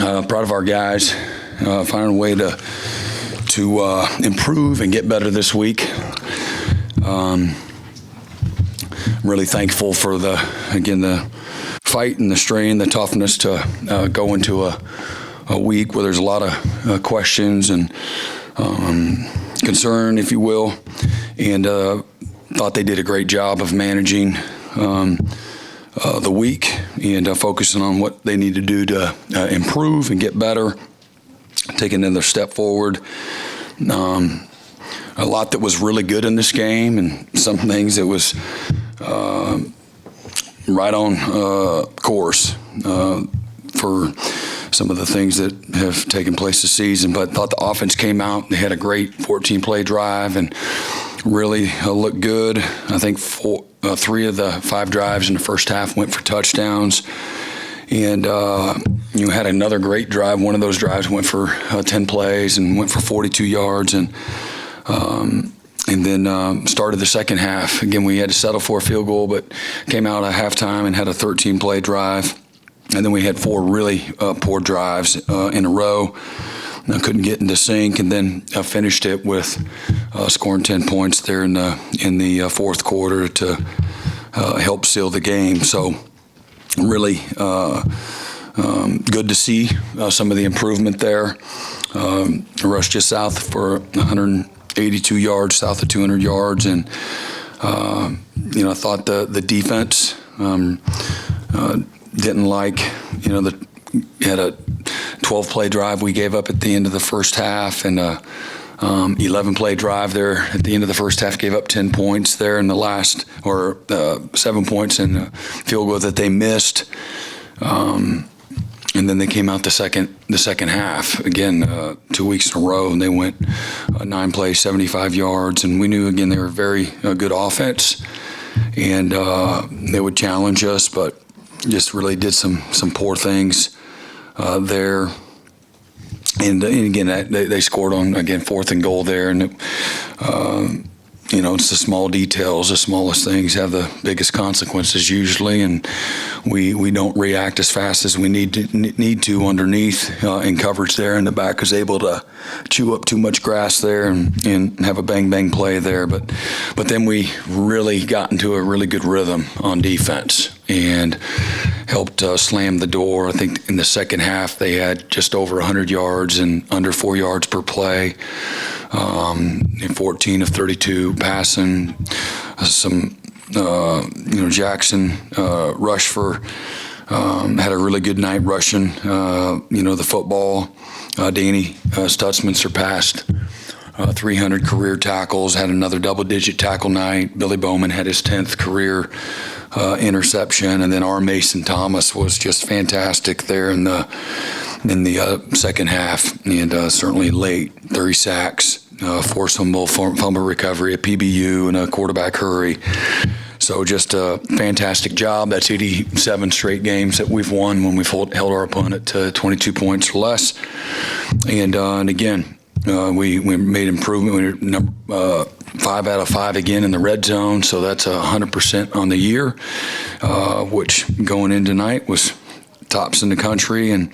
proud of our guys finding a way to improve and get better this week. I'm really thankful for the fight and the strain, the toughness to go into a week where there's a lot of questions and concern, if you will, and thought they did a great job of managing the week and focusing on what they need to do to improve and get better, take another step forward. A lot that was really good in this game, and some things that was right on course for some of the things that have taken place this season. But thought the offense came out. They had a great 14-play drive and really looked good. I think 3 of the 5 drives in the first half went for touchdowns. And you had another great drive. One of those drives went for 10 plays and went for 42 yards. And then started the second half. Again, we had to settle for a field goal, but came out at halftime and had a 13-play drive. And then we had 4 really poor drives in a row. I couldn't get into sync, and then finished it with scoring 10 points there in the fourth quarter to help seal the game. So really good to see some of the improvement there. Rushed just south for 182 yards, south of 200 yards, and I thought the defense didn't like, had a 12-play drive we gave up at the end of the first half, and a 11-play drive there at the end of the first half, gave up 10 points there in the last, or 7 points in the field goal that they missed. And then they came out the second half again 2 weeks in a row, and they went 9 plays, 75 yards, and we knew again they were very good offense, and they would challenge us, but just really did some poor things there. And again, they scored on, again, 4th and goal there. And, it's the small details, the smallest things have the biggest consequences usually. And we don't react as fast as we need to underneath in coverage there. And the back was able to chew up too much grass there and have a bang play there. But then we really got into a really good rhythm on defense and helped slam the door. I think in the second half they had just over 100 yards and under 4 yards per play. 14 of 32 passing. Some, Jackson rushed for, had a really good night rushing, the football. Danny Stutzman surpassed 300 career tackles, had another double-digit tackle night. Billy Bowman had his 10th career interception, and then R. Mason Thomas was just fantastic there in the second half, and certainly late. 30 sacks, forced fumble recovery, a PBU, and a quarterback hurry. So just a fantastic job. That's 87 straight games that we've won when we've held our opponent to 22 points or less. And again, we made improvement. We were 5 out of 5 again in the red zone, so that's 100% on the year, which going in tonight was tops in the country, and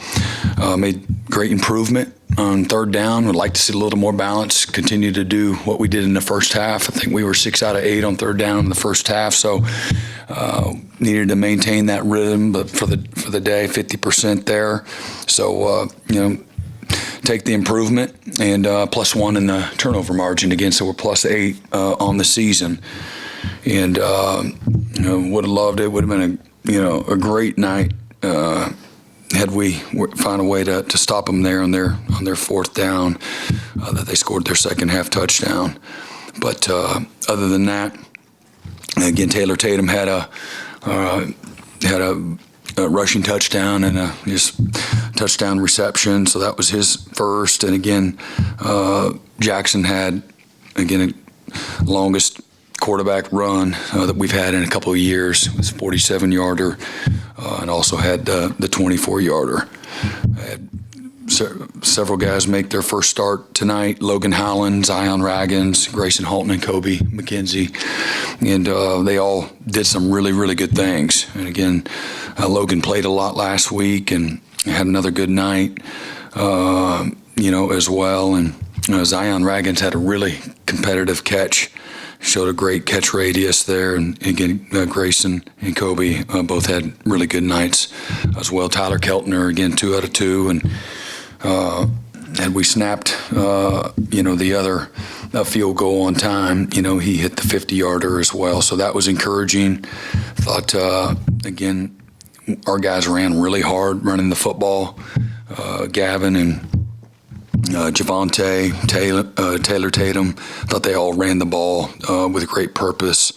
made great improvement on third down. Would like to see a little more balance, continue to do what we did in the first half. I think we were 6 out of 8 on third down in the first half, so needed to maintain that rhythm, but for the day, 50% there. So, take the improvement, and +1 in the turnover margin again, so we're +8 on the season. And would have loved it. Would have been a great night had we found a way to stop them there on their fourth down, that they scored their second half touchdown. But other than that, again, Taylor Tatum had a rushing touchdown and a touchdown reception, so that was his first. And again, Jackson had a longest quarterback run that we've had in a couple of years. It was a 47-yarder, and also had the 24-yarder. several guys make their first start tonight. Logan Howland, Zion Raggins, Grayson Halton, and Kobe McKenzie. And they all did some really, really good things. And again, Logan played a lot last week and had another good night, as well. And Zion Raggins had a really competitive catch. Showed a great catch radius there, and again, Grayson and Kobe both had really good nights as well. Tyler Keltner, again, 2 out of 2, and we snapped, the other field goal on time. He hit the 50-yarder as well, so that was encouraging. Thought, again, our guys ran really hard running the football. Gavin and Javonte, Taylor Tatum, thought they all ran the ball with great purpose,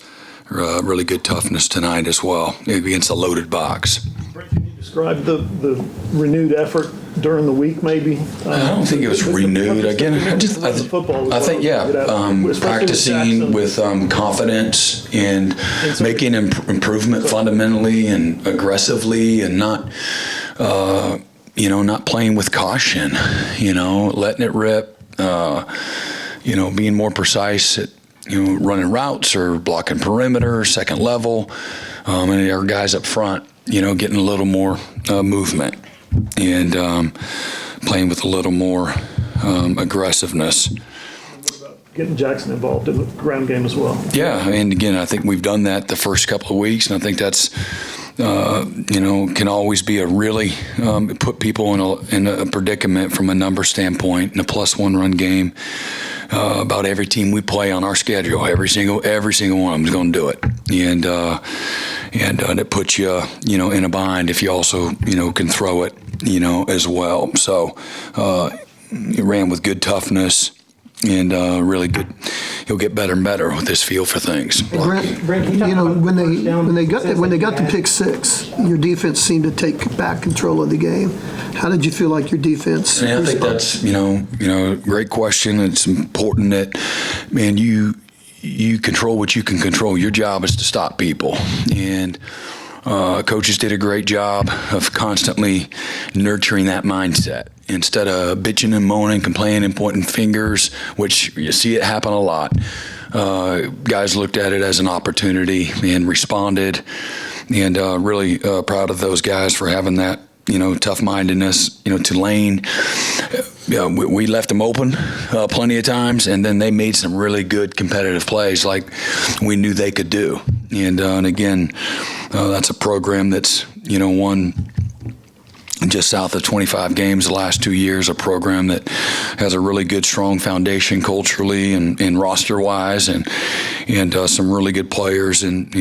really good toughness tonight as well against a loaded box. Brent, can you describe the renewed effort during the week maybe? I don't think it was renewed. Again, I think, practicing with confidence and making improvement fundamentally and aggressively and not playing with caution, letting it rip, being more precise at, running routes or blocking perimeter, second level, and our guys up front, getting a little more movement and playing with a little more aggressiveness. What about getting Jackson involved in the ground game as well? Yeah, and again, I think we've done that the first couple of weeks, and I think that's can always be a really put people in a predicament from a number standpoint in a +1 run game. About every team we play on our schedule, every single one of them is going to do it, and it puts you in a bind if you also can throw it as well. So he ran with good toughness. And really good. He'll get better and better with this feel for things. Brent, when they got the pick six, your defense seemed to take back control of the game. How did you feel like your defense? I think that's great question. It's important that you control what you can control. Your job is to stop people, and coaches did a great job of constantly nurturing that mindset. Instead of bitching and moaning, complaining and pointing fingers, which you see it happen a lot, guys looked at it as an opportunity and responded. And really proud of those guys for having that, tough-mindedness. Tulane, we left them open plenty of times, and then they made some really good competitive plays like we knew they could do. And again, that's a program that's, won just south of 25 games the last 2 years, a program that has a really good, strong foundation culturally and roster-wise, and some really good players, and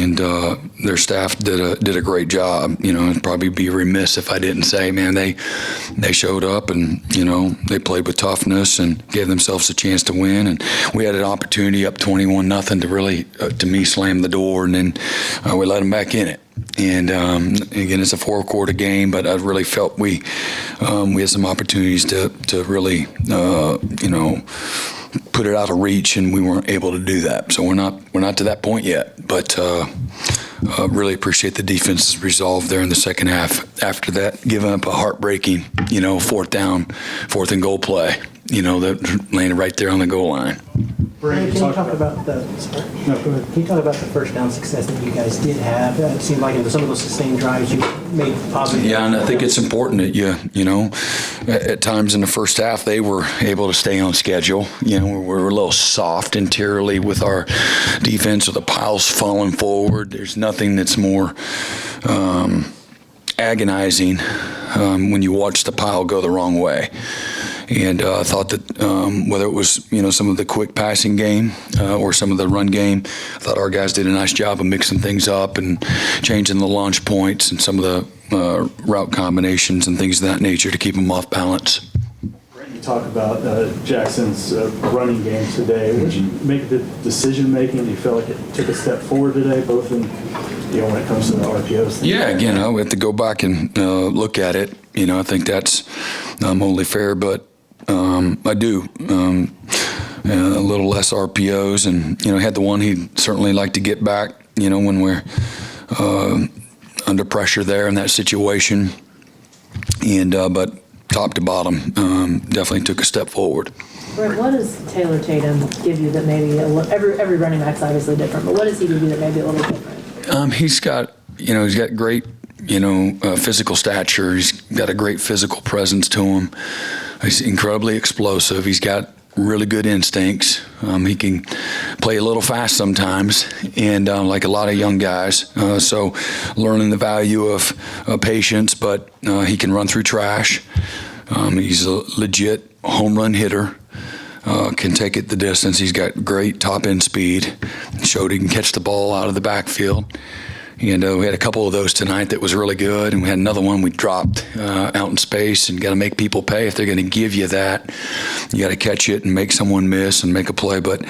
their staff did a great job. I'd probably be remiss if I didn't say, man, they showed up and they played with toughness and gave themselves a chance to win. And we had an opportunity up 21-0 to really, to me, slam the door, and then we let them back in it. And again, it's a 4-quarter game, but I really felt we had some opportunities to really put it out of reach, and we weren't able to do that. So we're not to that point yet, but really appreciate the defense's resolve there in the second half. After that, giving up a heartbreaking, 4th and goal play, that landed right there on the goal line. Brent, can you talk about the first down success that you guys did have? It seemed like in some of those sustained drives you made positive. Yeah, and I think it's important that at times in the first half they were able to stay on schedule. We were a little soft interiorly with our defense, with the piles falling forward. There's nothing that's more agonizing when you watch the pile go the wrong way. And I thought that whether it was, some of the quick passing game or some of the run game, I thought our guys did a nice job of mixing things up and changing the launch points and some of the route combinations and things of that nature to keep them off balance. You talk about Jackson's running game today. Would you make the decision-making? Do you feel like it took a step forward today, both in, when it comes to the RPOs? Yeah, again, I have to go back and look at it. I think that's only fair, but I do. A little less RPOs, and had the one he'd certainly like to get back. When we're under pressure there in that situation, and but top to bottom, definitely took a step forward. Brent, what does Taylor Tatum give you that maybe every running back's obviously different, but what does he give you that may be a little different? He's got great, physical stature. He's got a great physical presence to him. He's incredibly explosive. He's got really good instincts. He can play a little fast sometimes, and like a lot of young guys. So learning the value of patience, but he can run through trash. He's a legit home run hitter. Can take it the distance. He's got great top end speed. Showed he can catch the ball out of the backfield. And we had a couple of those tonight that was really good, and we had another one we dropped out in space. And got to make people pay if they're going to give you that. You got to catch it and make someone miss and make a play. But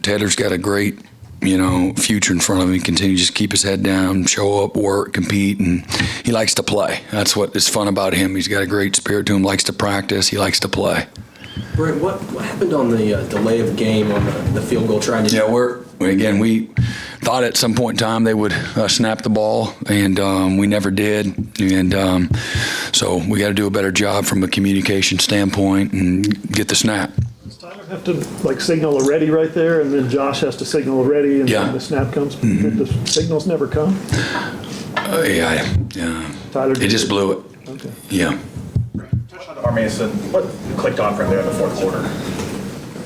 Taylor's got a great future in front of him. He continues to just keep his head down, show up, work, compete, and he likes to play. That's what is fun about him. He's got a great spirit to him. Likes to practice. He likes to play. Brent, what happened on the delay of game on the field goal trying to? Yeah, we thought at some point in time they would snap the ball, and we never did. And so we got to do a better job from a communication standpoint and get the snap. Does Tyler have to signal a ready right there, and then Josh has to signal a ready, and then the snap comes? Mm-hmm. The signals never come? Yeah. Tyler, it just blew it. Okay. Yeah. R. Mason, what clicked on from there in the fourth quarter?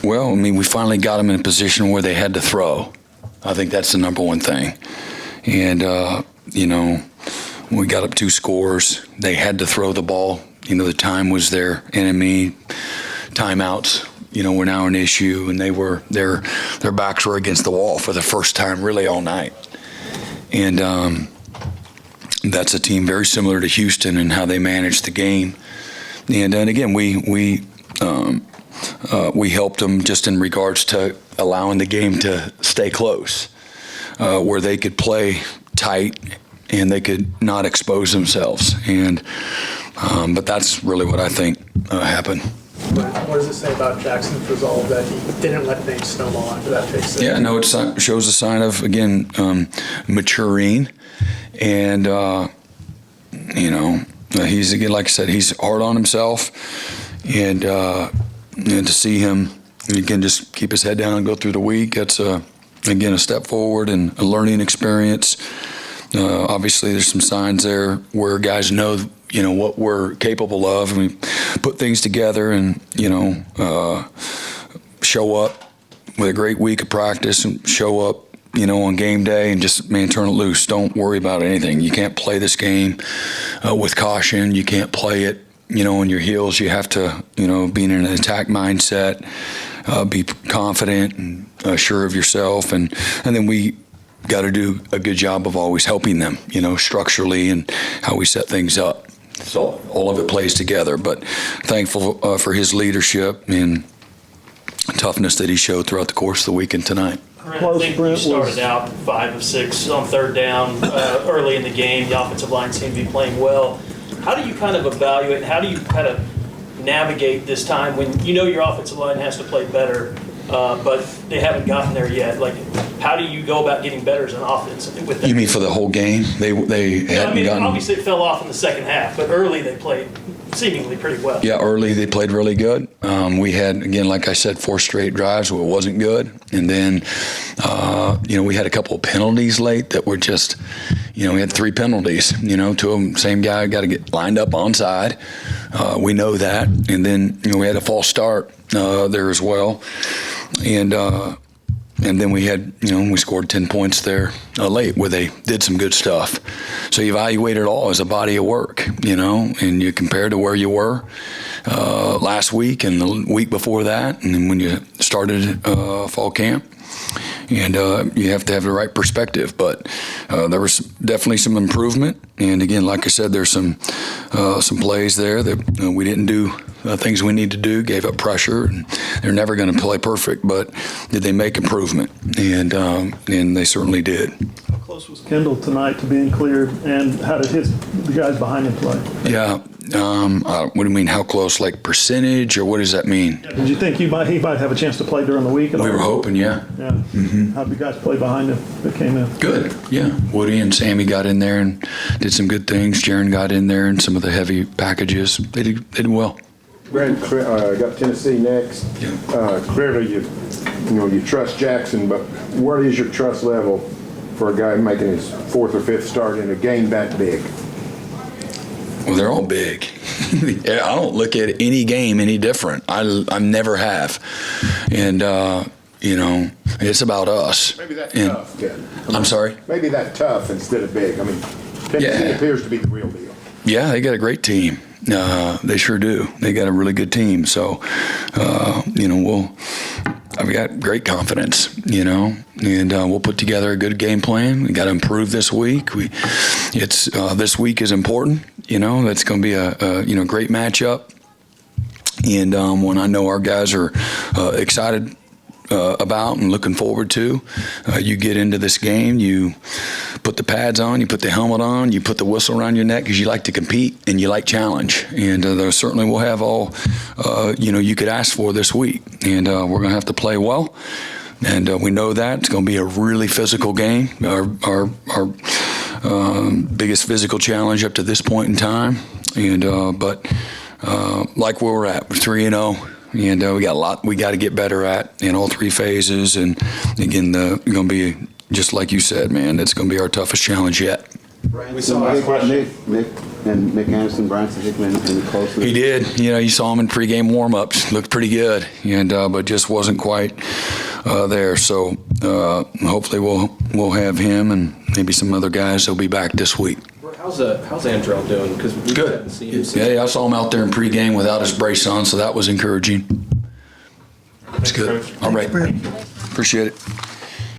Well, we finally got them in a position where they had to throw. I think that's the number one thing. And, we got up 2 scores. They had to throw the ball. The time was their enemy. Timeouts, were now an issue, and their backs were against the wall for the first time really all night. And that's a team very similar to Houston in how they managed the game. And again, we helped them just in regards to allowing the game to stay close, where they could play tight and they could not expose themselves. And but that's really what I think happened. What does it say about Jackson's resolve that he didn't let things snowball after that pick six? Yeah, no, it shows a sign of, again, maturing. And, he's, again, like I said, he's hard on himself. And to see him, again, just keep his head down and go through the week, that's, again, a step forward and a learning experience. Obviously, there's some signs there where guys know, what we're capable of. And we put things together and, show up with a great week of practice and show up, on game day and just, turn it loose. Don't worry about anything. You can't play this game with caution. You can't play it, on your heels. You have to, be in an attack mindset, be confident and sure of yourself. And then we got to do a good job of always helping them, structurally and how we set things up. So all of it plays together, but thankful for his leadership and toughness that he showed throughout the course of the weekend tonight. I think you started out 5 of 6 on third down early in the game. The offensive line seemed to be playing well. How do you kind of evaluate and how do you kind of navigate this time when your offensive line has to play better, but they haven't gotten there yet? How do you go about getting better as an offense with that? You mean for the whole game? They hadn't gotten. Obviously it fell off in the second half, but early they played seemingly pretty well. Yeah, early they played really good. We had, again, like I said, 4 straight drives where it wasn't good. And then, we had a couple of penalties late that were just, we had 3 penalties, 2 of them, same guy got to get lined up onside. We know that. And then, we had a false start there as well. And then we had, we scored 10 points there late where they did some good stuff. So you evaluate it all as a body of work, and you compare to where you were last week and the week before that, and then when you started fall camp. And you have to have the right perspective. But there was definitely some improvement. And again, like I said, there's some plays there that we didn't do things we need to do, gave up pressure. And they're never going to play perfect, but did they make improvement? And they certainly did. How close was Kendall tonight to being cleared, and how did the guys behind him play? Yeah, What do you mean, how close, like percentage, or what does that mean? Did you think he might have a chance to play during the week at all? We were hoping, yeah. Yeah. How'd you guys play behind him that came in? Good, yeah. Woody and Sammy got in there and did some good things. Jaron got in there and some of the heavy packages. They did well. Brent, got Tennessee next. Clearly, you trust Jackson, but what is your trust level for a guy making his 4th or 5th start in a game that big? Well, they're all big. I don't look at any game any different. I never have. And, it's about us. Maybe that's and, tough, Ken. I'm sorry? Maybe that tough instead of big. I mean, Tennessee appears to be the real deal. Yeah, they got a great team. They sure do. They got a really good team. So, I've got great confidence, and we'll put together a good game plan. We got to improve this week. This week is important. That's going to be a great matchup. And when I know our guys are excited about and looking forward to, you get into this game, you put the pads on, you put the helmet on, you put the whistle around your neck because you like to compete and you like challenge. And there certainly will have all, you could ask for this week. And we're going to have to play well. And we know that. It's going to be a really physical game. Our biggest physical challenge up to this point in time. And but like where we're at, we're 3-0. And we got a lot we got to get better at in all 3 phases. And again, going to be, just like you said, man, it's going to be our toughest challenge yet. We saw Nick Anderson, Bryson Hickman, and closely. He did. You saw him in pregame warm-ups. Looked pretty good, and but just wasn't quite there. So hopefully we'll have him and maybe some other guys. They'll be back this week. How's Andrell doing? Because we Good. haven't seen him since. Yeah, I saw him out there in pregame without his brace on, so that was encouraging. It's good. All right. Appreciate it.